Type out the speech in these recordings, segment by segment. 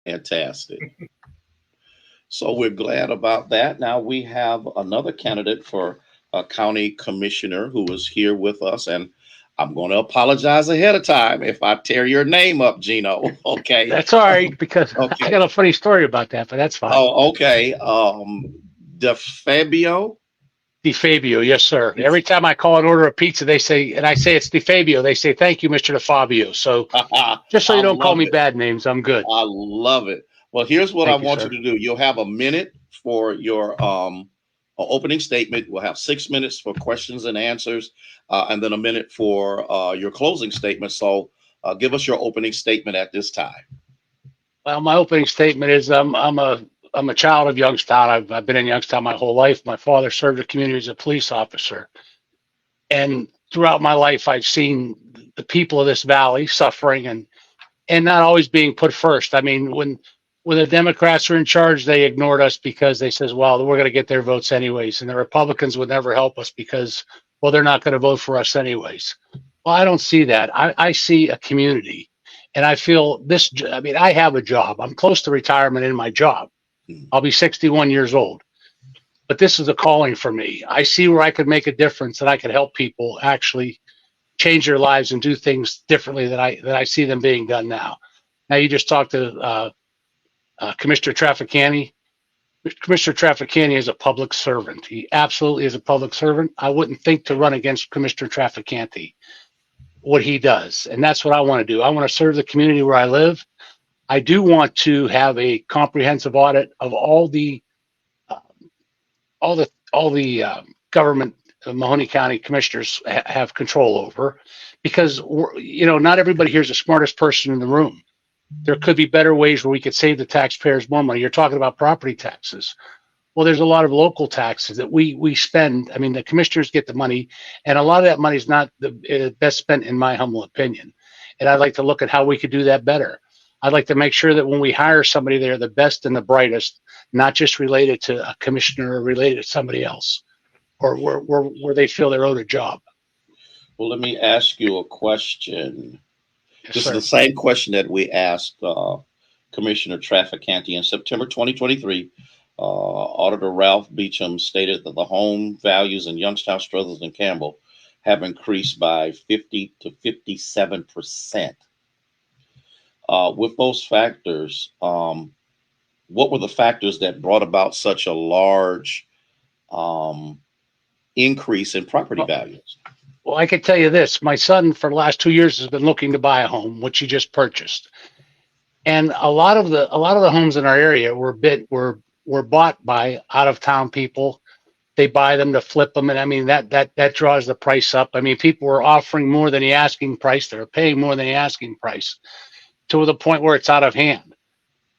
Fantastic. So we're glad about that. Now we have another candidate for a county commissioner who is here with us, and I'm going to apologize ahead of time if I tear your name up, Gino. Okay. That's all right because I Okay. got a funny story about that, but that's fine. Oh, okay. DeFabio. DeFabio, yes, sir. Every time I call and order a pizza, they say, and I say it's DeFabio, they say, thank you, Mr. DeFabio. So I just so you don't call love me it. bad names, I'm good. I love it. Well, here's what I Thank you, want you sir. to do. You'll have a minute for your opening statement. We'll have 6 minutes for questions and answers, and then a minute for your closing statement. So, give us your opening statement at this time. Well, my opening statement is I'm a child of Youngstown. I've been in Youngstown my whole life. My father served the community as a police officer. And throughout my life, I've seen the people of this valley suffering and not always being put first. I mean, when the Democrats were in charge, they ignored us because they says, well, we're going to get their votes anyways. And the Republicans would never help us because, well, they're not going to vote for us anyways. Well, I don't see that. I see a community and I feel this. I mean, I have a job. I'm close to retirement in my job. Mm. I'll be 61 years old, but this is a calling for me. I see where I could make a difference and I could help people actually change their lives and do things differently that I see them being done now. Now you just talked to Commissioner Trafficani. Commissioner Trafficani is a public servant. He absolutely is a public servant. I wouldn't think to run against Commissioner Trafficani, what he does. And that's what I want to do. I want to serve the community where I live. I do want to have a comprehensive audit of uh, all the government Mahoney County commissioners have control over, because not everybody here is the smartest person in the room. There could be better ways where we could save the taxpayers more money. You're talking about property taxes. Well, there's a lot of local taxes that we spend. I mean, the commissioners get the money, and a lot of that money is not the best spent, in my humble opinion. And I'd like to look at how we could do that better. I'd like to make sure that when we hire somebody, they're the best and the brightest, not just related to a commissioner or related to somebody else, or where they feel they're owed a job. Well, let me ask you a question. Yes, This is the sir. same question that we asked Commissioner Trafficante in September 2023. Auditor Ralph Beecham stated that the home values in Youngstown, Struthers, and Campbell have increased by 50 to 57%. With those factors, what were the factors that brought about such a large um, increase in property Well, values? well, I can tell you this: my son, for the last 2 years, has been looking to buy a home, which he just purchased. And a lot of the homes in our area were bought by out of town people. They buy them to flip them, and I mean that draws the price up. I mean, people were offering more than the asking price. They're paying more than the asking price, to the point where it's out of hand.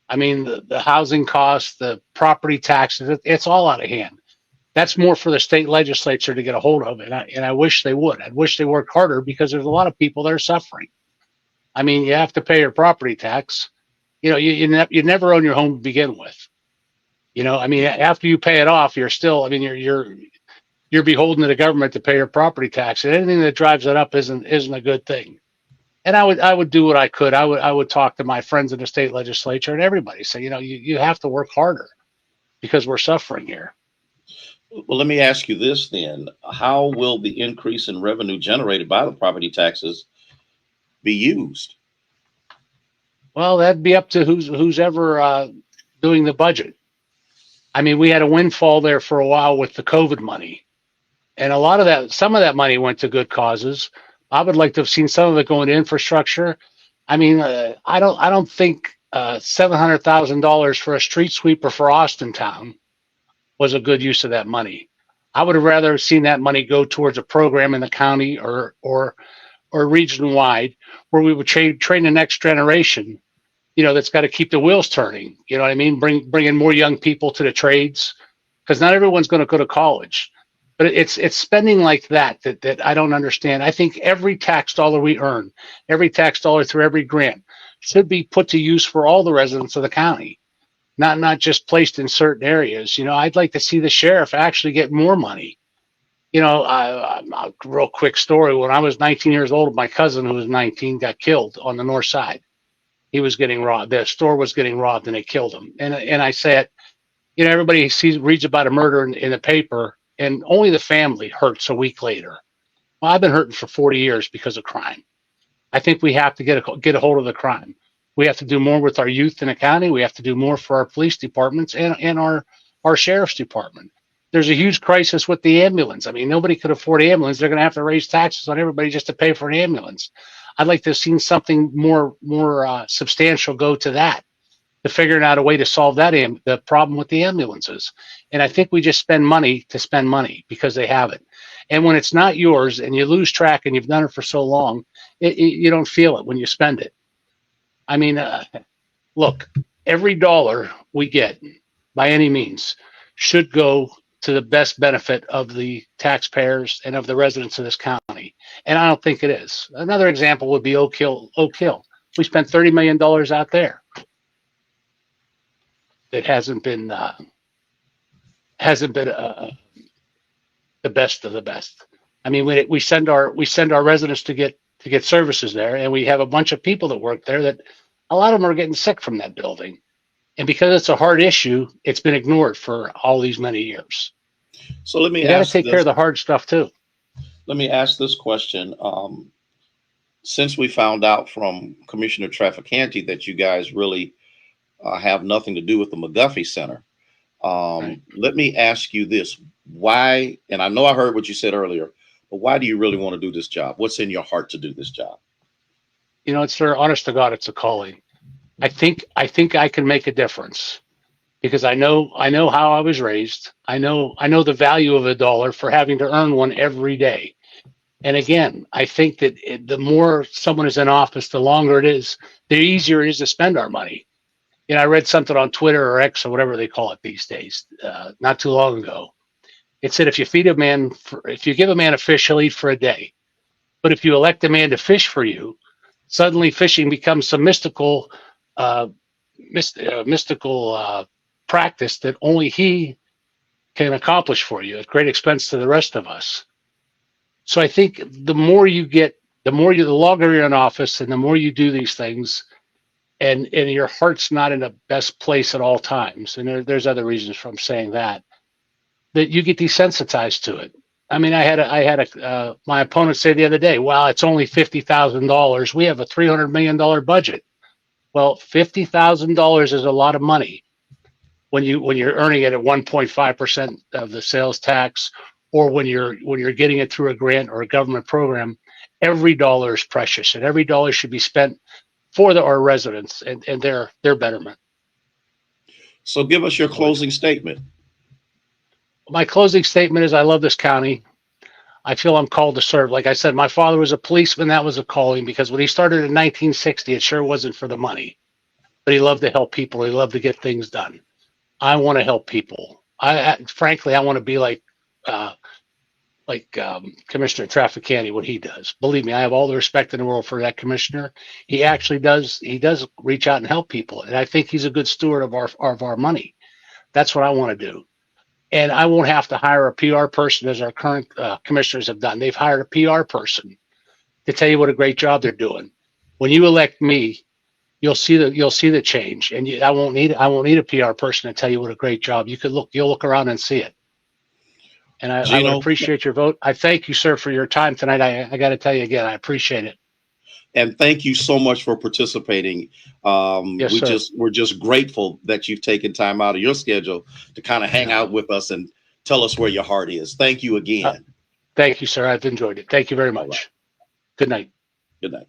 I mean, the housing costs, the property taxes, it's all out of hand. That's more for the state legislature to get a hold of, and I wish they would. I wish they worked harder, because there's a lot of people that are suffering. I mean, you have to pay your property tax. You never own your home to begin with. I mean, after you pay it off, you're still. I mean, you're beholden to the government to pay your property tax, and anything that drives it up isn't a good thing. And I would do what I could. I would talk to my friends in the state legislature and everybody. Say, you have to work harder, because we're suffering here. Well, let me ask you this then. How will the increase in revenue generated by the property taxes be used? Well, that'd be up to who's ever doing the budget. I mean, we had a windfall there for a while with the COVID money, and some of that money went to good causes. I would like to have seen some of it going to infrastructure. I mean, I don't think $700,000 for a street sweeper for Austin Town was a good use of that money. I would have rather seen that money go towards a program in the county or region wide, where we would train the next generation. That's got to keep the wheels turning. You know what I mean? Bring in more young people to the trades, because not everyone's going to go to college. But it's spending like that I don't understand. I think every tax dollar we earn, every tax dollar through every grant, should be put to use for all the residents of the county, not just placed in certain areas. I'd like to see the sheriff actually get more money. A real quick story. When I was 19 years old, my cousin, who was 19, got killed on the north side. he was getting robbed. The store was getting robbed, and they killed him. And I said, you know, everybody reads about a murder in the paper, and only the family hurts a week later. Well, I've been hurting for 40 years because of crime. I think we have to get a hold of the crime. We have to do more with our youth in the county. We have to do more for our police departments and our sheriff's department. There's a huge crisis with the ambulance. I mean, nobody could afford an ambulance. They're going to have to raise taxes on everybody just to pay for an ambulance. I'd like to have seen something more substantial go to that, to figuring out a way to solve that the problem with the ambulances. And I think we just spend money to spend money because they have it. And when it's not yours and you lose track and you've done it for so long, you don't feel it when you spend it. I mean, look, every dollar we get by any means should go to the best benefit of the taxpayers and of the residents of this county. And I don't think it is. Another example would be Oak Hill. We spent $30 million out there. It hasn't been the best of the best. I mean, we send our residents to get services there, and we have a bunch of people that work there that a lot of them are getting sick from that building. And because it's a hard issue, it's been ignored for all these many years. So let me you got to take care of the hard stuff too. Let me ask this question. Since we found out from Commissioner Trafficante that you guys really have nothing to do with the McGuffey Center, right. Let me ask you this. Why, and I know I heard what you said earlier, but why do you really want to do this job? What's in your heart to do this job? You know, it's honest to God, it's a calling. I think I can make a difference because I know how I was raised. I know the value of a dollar for having to earn one every day. And again, I think that the more someone is in office, the longer it is, the easier it is to spend our money. You know, I read something on Twitter or X or whatever they call it these days, not too long ago. It said, if you give a man a fish, he'll eat for a day. But if you elect a man to fish for you, suddenly fishing becomes some mystical practice that only he can accomplish for you at great expense to the rest of us. So I think the longer you're in office and the more you do these things, and your heart's not in the best place at all times, and there's other reasons for saying that you get desensitized to it. I mean, I had my opponent say the other day, "Well, it's only $50,000. We have a $300 million budget." Well, $50,000 is a lot of money when you're earning it at 1.5% of the sales tax, or when you're getting it through a grant or a government program. Every dollar is precious, and every dollar should be spent for our residents and their betterment. So, give us your closing statement. My closing statement is I love this county. I feel I'm called to serve. Like I said, my father was a policeman. That was a calling, because when he started in 1960, it sure wasn't for the money, but he loved to help people. He loved to get things done. I want to help people. Frankly, I want to be like Commissioner Trafficante, what he does. Believe me, I have all the respect in the world for that commissioner. He actually does. He does reach out and help people, and I think he's a good steward of our money. That's what I want to do. And I won't have to hire a PR person as our current commissioners have done. They've hired a PR person to tell you what a great job they're doing. When you elect me, you'll see the change, and I won't need a PR person to tell you what a great job. You'll look around and see it. And I would appreciate your vote. I thank you, sir, for your time tonight. I got to tell you again, I appreciate it. And thank you so much for participating. Yes, we're just grateful that you've taken time out of your schedule to kind of hang out with us and tell us where your heart is. Thank you again. Thank you, sir. I've enjoyed it. Thank you very much. Right. Good night. Good night.